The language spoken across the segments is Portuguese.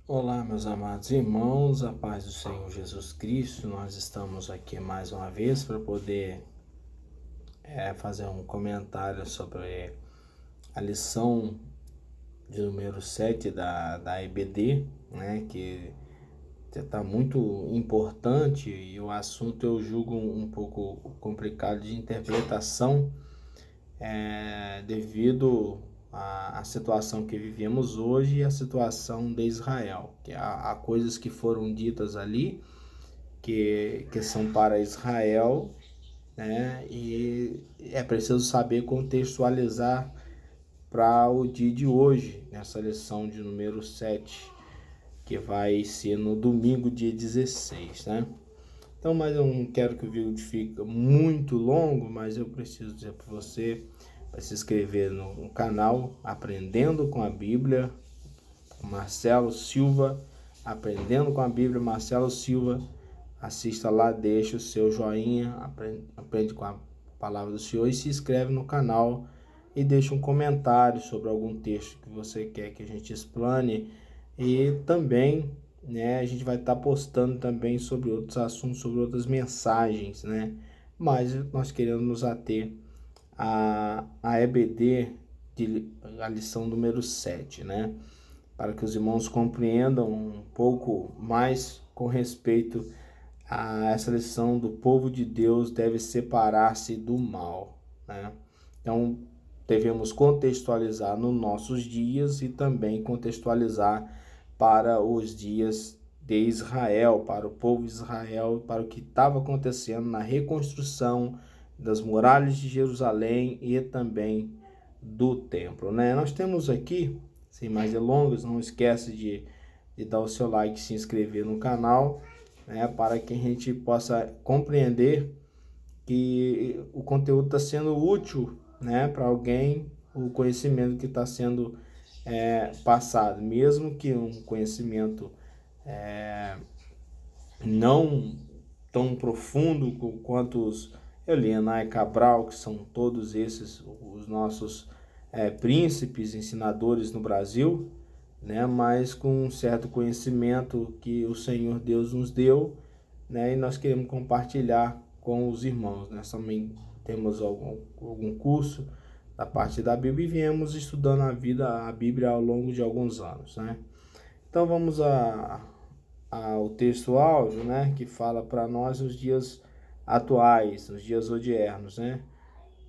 Olá, meus amados irmãos, a paz do Senhor Jesus Cristo. Nós estamos aqui mais uma vez para poder fazer um comentário sobre a lição de número 7 da EBD, né, que está muito importante e o assunto eu julgo um pouco complicado de interpretação, devido à situação que vivemos hoje e a situação de Israel, que há coisas que foram ditas ali que são para Israel, né? E é preciso saber contextualizar para o dia de hoje, nessa lição de número 7, que vai ser no domingo, dia 16, né? Então, mas eu não quero que o vídeo fique muito longo, mas eu preciso dizer para você, para se inscrever no canal Aprendendo com a Bíblia, Marcelo Silva, Aprendendo com a Bíblia, Marcelo Silva. Assista lá, deixa o seu joinha, aprende com a palavra do Senhor e se inscreve no canal e deixa um comentário sobre algum texto que você quer que a gente explane. E também, né, a gente vai estar postando também sobre outros assuntos, sobre outras mensagens, né? Mas nós queremos nos ater a EBD, a lição número 7, né? Para que os irmãos compreendam um pouco mais com respeito a essa lição do povo de Deus deve separar-se do mal, né? Então, devemos contextualizar nos nossos dias e também contextualizar para os dias de Israel, para o povo de Israel, para o que estava acontecendo na reconstrução das muralhas de Jerusalém e também do templo, né? Nós temos aqui, sem mais delongas, não esquece de dar o seu like, se inscrever no canal, né, para que a gente possa compreender que o conteúdo está sendo útil, né, para alguém, o conhecimento que está sendo passado, mesmo que um conhecimento não tão profundo quanto os Elianai Cabral, que são todos esses os nossos príncipes ensinadores no Brasil, né? Mas com um certo conhecimento que o Senhor Deus nos deu, né? E nós queremos compartilhar com os irmãos, né? Também temos algum curso da parte da Bíblia e viemos estudando a Bíblia ao longo de alguns anos, né? Então vamos ao texto áudio, né? Que fala para nós os dias atuais, os dias odiernos, né?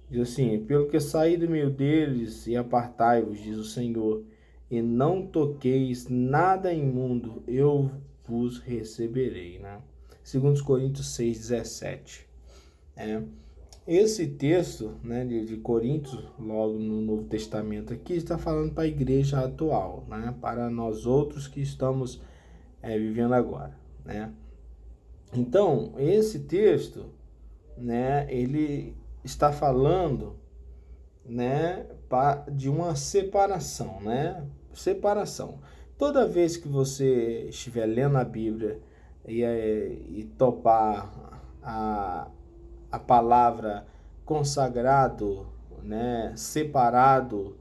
Diz assim: pelo que saí do meio deles e apartai-vos, diz o Senhor, e não toqueis nada imundo, eu vos receberei, né? 2 Coríntios 6,17. Esse texto, né, de Coríntios, logo no Novo Testamento aqui, está falando para a igreja atual, né? Para nós outros que estamos vivendo agora, né? Então, esse texto, né, ele está falando, né, de uma separação, né? Separação. Toda vez que você estiver lendo a Bíblia e topar a palavra consagrado, né, separado,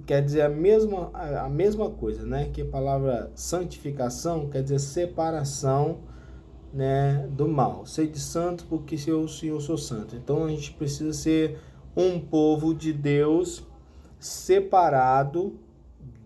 quer dizer a mesma coisa, né? Que a palavra santificação quer dizer separação, né, do mal. Sede santo porque eu sou santo. Então a gente precisa ser um povo de Deus separado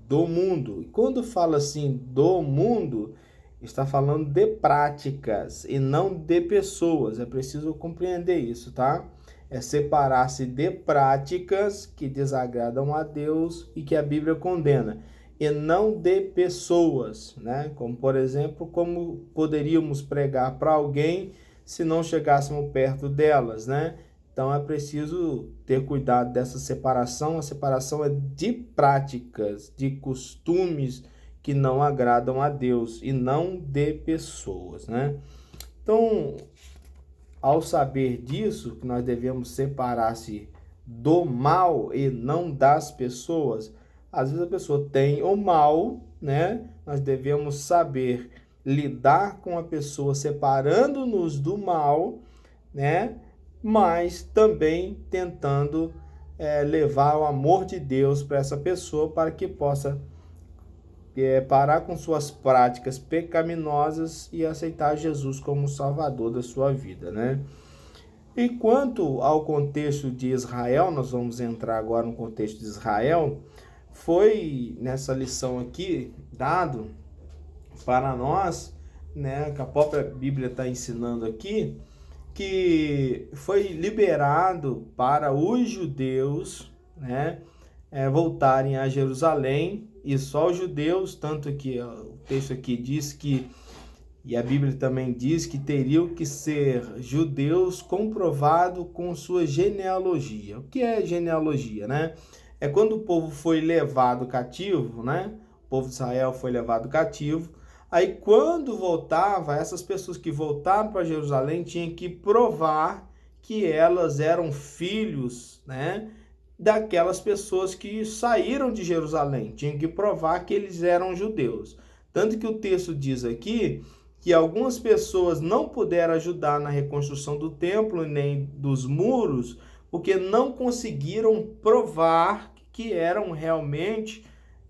do mundo. E quando fala assim do mundo, está falando de práticas e não de pessoas. É preciso compreender isso, tá? É separar-se de práticas que desagradam a Deus e que a Bíblia condena, e não de pessoas, né? Como, por exemplo, como poderíamos pregar para alguém se não chegássemos perto delas, né? Então é preciso ter cuidado dessa separação. A separação é de práticas, de costumes que não agradam a Deus e não de pessoas, né? Então, ao saber disso, que nós devemos separar-se do mal e não das pessoas, às vezes a pessoa tem o mal, né? Nós devemos saber lidar com a pessoa separando-nos do mal, né? Mas também tentando levar o amor de Deus para essa pessoa para que possa parar com suas práticas pecaminosas e aceitar Jesus como Salvador da sua vida, né? E quanto ao contexto de Israel, nós vamos entrar agora no contexto de Israel, foi nessa lição aqui dado para nós, né, que a própria Bíblia está ensinando aqui, que foi liberado para os judeus, né, voltarem a Jerusalém, e só os judeus, tanto que o texto aqui diz que, e a Bíblia também diz que teriam que ser judeus comprovado com sua genealogia. O que é genealogia, né? É quando o povo foi levado cativo, né? O povo de Israel foi levado cativo. Aí quando voltava, essas pessoas que voltaram para Jerusalém tinham que provar que elas eram filhos, né, daquelas pessoas que saíram de Jerusalém. Tinham que provar que eles eram judeus. Tanto que o texto diz aqui que algumas pessoas não puderam ajudar na reconstrução do templo nem dos muros, porque não conseguiram provar que eram realmente,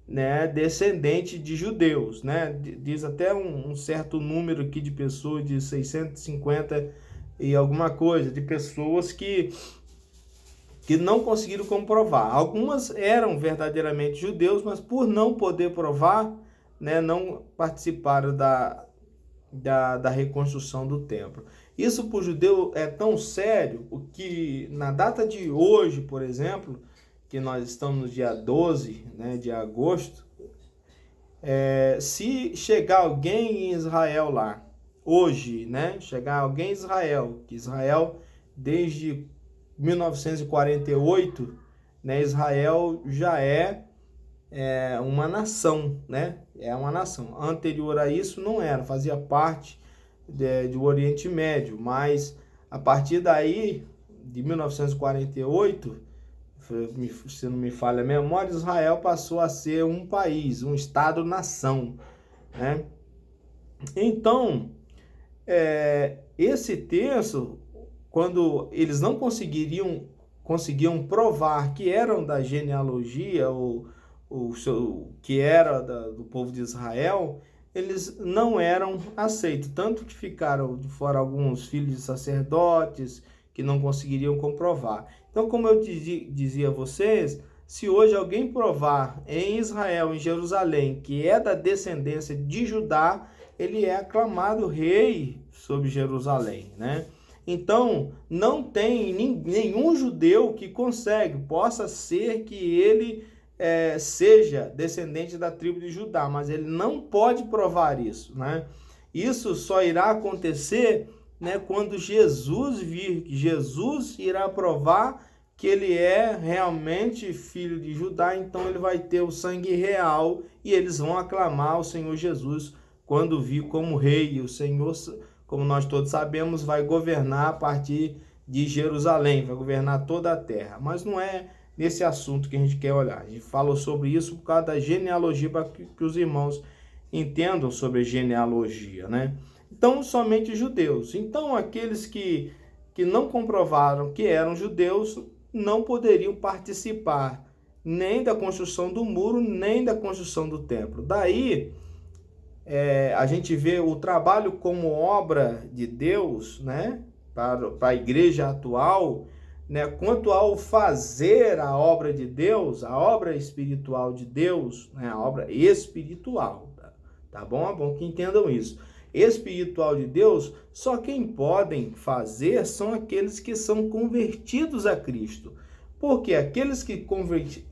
né, descendentes de judeus, né? Diz até um certo número aqui de pessoas, de 650 e alguma coisa, de pessoas que não conseguiram comprovar. Algumas eram verdadeiramente judeus, mas por não poder provar, né, não participaram da reconstrução do templo. Isso para o judeu é tão sério, que na data de hoje, por exemplo, que nós estamos no dia 12, né, de agosto, se chegar alguém em Israel lá, hoje, né, chegar alguém em Israel, que Israel, desde 1948, né, Israel já é uma nação, né? É uma nação. Anterior a isso não era, fazia parte do Oriente Médio, mas a partir daí, de 1948, se não me falha a memória, Israel passou a ser um país, um Estado-nação, né? Então, esse texto, quando eles não conseguiam provar que eram da genealogia ou que era do povo de Israel, eles não eram aceitos. Tanto que ficaram de fora alguns filhos de sacerdotes que não conseguiriam comprovar. Então, como eu dizia a vocês, se hoje alguém provar em Israel, em Jerusalém, que é da descendência de Judá, ele é aclamado rei sobre Jerusalém, né? Então, não tem nenhum judeu que possa ser que ele seja descendente da tribo de Judá, mas ele não pode provar isso, né? Isso só irá acontecer, né, quando Jesus vir, que Jesus irá provar que ele é realmente filho de Judá, então ele vai ter o sangue real e eles vão aclamar o Senhor Jesus quando vir como rei. E o Senhor, como nós todos sabemos, vai governar a partir de Jerusalém, vai governar toda a terra. Mas não é nesse assunto que a gente quer olhar. A gente falou sobre isso por causa da genealogia, para que os irmãos entendam sobre genealogia, né? Então, somente judeus. Então, aqueles que não comprovaram que eram judeus não poderiam participar nem da construção do muro, nem da construção do templo. Daí, a gente vê o trabalho como obra de Deus, né, para a igreja atual, né, quanto ao fazer a obra de Deus, a obra espiritual de Deus, né, a obra espiritual, tá bom? É bom que entendam isso. Espiritual de Deus, só quem podem fazer são aqueles que são convertidos a Cristo. Porque aqueles que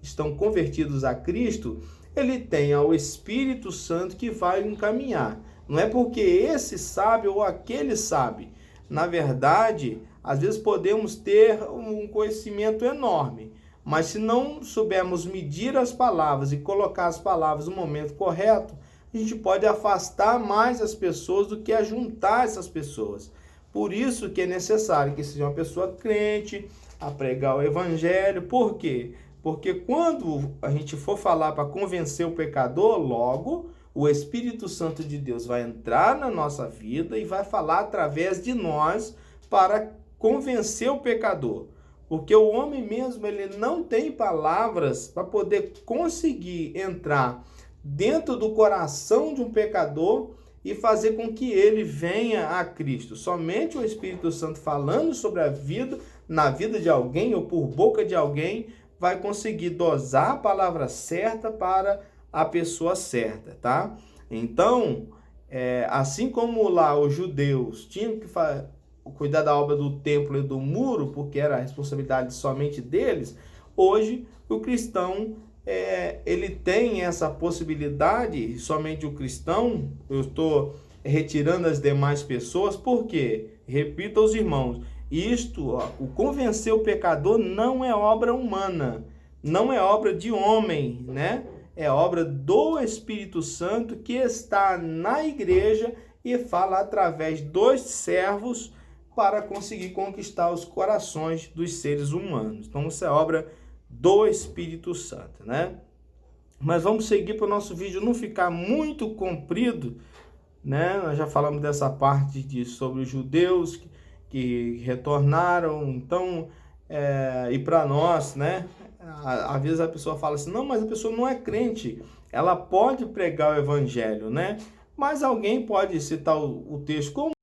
estão convertidos a Cristo, ele tem o Espírito Santo que vai encaminhar. Não é porque esse sabe ou aquele sabe. Na verdade, às vezes podemos ter um conhecimento enorme, mas se não soubermos medir as palavras e colocar as palavras no momento correto, a gente pode afastar mais as pessoas do que ajuntar essas pessoas. Por isso que é necessário que seja uma pessoa crente, a pregar o evangelho. Por quê? Porque quando a gente for falar para convencer o pecador, logo o Espírito Santo de Deus vai entrar na nossa vida e vai falar através de nós para convencer o pecador. Porque o homem mesmo, ele não tem palavras para poder conseguir entrar dentro do coração de um pecador e fazer com que ele venha a Cristo. Somente o Espírito Santo falando sobre a vida, na vida de alguém ou por boca de alguém, vai conseguir dosar a palavra certa para a pessoa certa, tá? Então, assim como lá os judeus tinham que cuidar da obra do templo e do muro, porque era a responsabilidade somente deles, hoje o cristão ele tem essa possibilidade, somente o cristão, eu estou retirando as demais pessoas, porque, repito aos irmãos, o convencer o pecador não é obra humana, não é obra de homem, né? É obra do Espírito Santo que está na igreja e fala através dos servos para conseguir conquistar os corações dos seres humanos. Então, isso é obra do Espírito Santo, né? Mas vamos seguir para o nosso vídeo não ficar muito comprido, né? Nós já falamos dessa parte sobre os judeus que retornaram, então, e para nós, né? Às vezes a pessoa fala assim, não, mas a pessoa não é crente, ela pode pregar o evangelho, né? Mas alguém pode citar o texto como